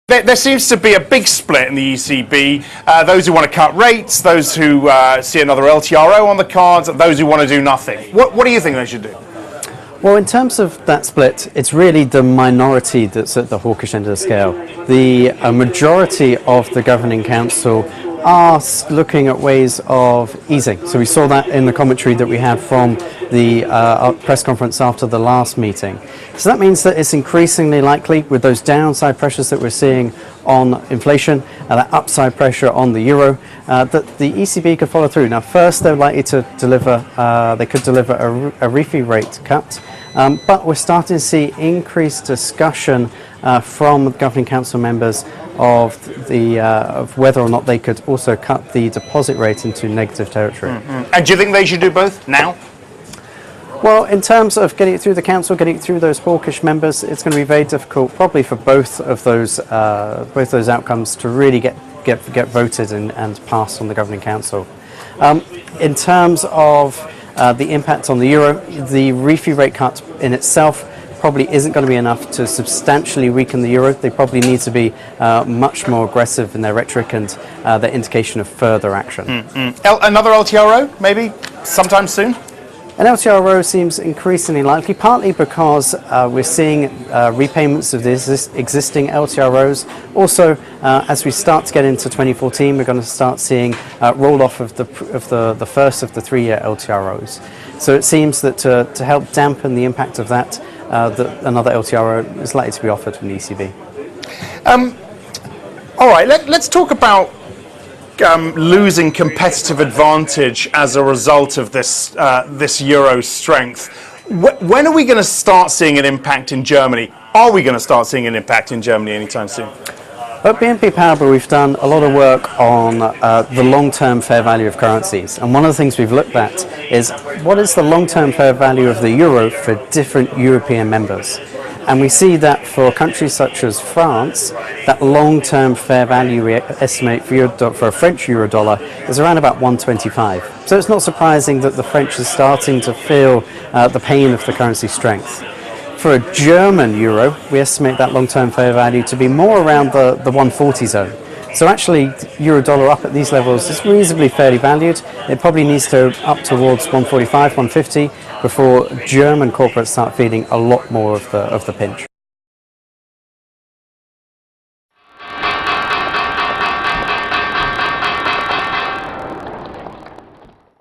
There seems to be a big split in the ECB, those who want to cut rates, those who see another LTRO on the cards, and those who want to do nothing. What do you think they should do? Well, in terms of that split, it's really the minority that's at the hawkish end of the scale. The majority of the Governing Council are looking at ways of easing. So we saw that in the commentary that we had from the press conference after the last meeting. So that means that it's increasingly likely, with those downside pressures that we're seeing on inflation and that upside pressure on the euro, that the ECB could follow through. Now, first, they're likely to deliver, they could deliver a refi rate cut, but we're starting to see increased discussion from Governing Council members of whether or not they could also cut the deposit rate into negative territory. And do you think they should do both now? Well, in terms of getting it through the council, getting it through those hawkish members, it's going to be very difficult, probably for both those outcomes to really get voted and passed on the Governing Council. In terms of the impact on the euro, the refi rate cut in itself probably isn't going to be enough to substantially weaken the euro. They probably need to be much more aggressive in their rhetoric and their indication of further action. Another LTRO, maybe, sometime soon? An LTRO seems increasingly likely, partly because we're seeing repayments of the existing LTROs. Also, as we start to get into 2014, we're going to start seeing roll-off of the first of the 3-year LTROs. So it seems that to help dampen the impact of that, another LTRO is likely to be offered from the ECB. All right, let's talk about losing competitive advantage as a result of this euro strength. When are we going to start seeing an impact in Germany? Are we going to start seeing an impact in Germany anytime soon? At BNP Paribas, we've done a lot of work on the long-term fair value of currencies. And one of the things we've looked at is what is the long-term fair value of the euro for different European members. And we see that for countries such as France, that long-term fair value we estimate for a French euro dollar is around about 125. So it's not surprising that the French are starting to feel the pain of the currency strength. For a German euro, we estimate that long-term fair value to be more around the 140 zone. So actually, euro dollar up at these levels is reasonably fairly valued. It probably needs to up towards 145, 150 before German corporates start feeling a lot more of the pinch.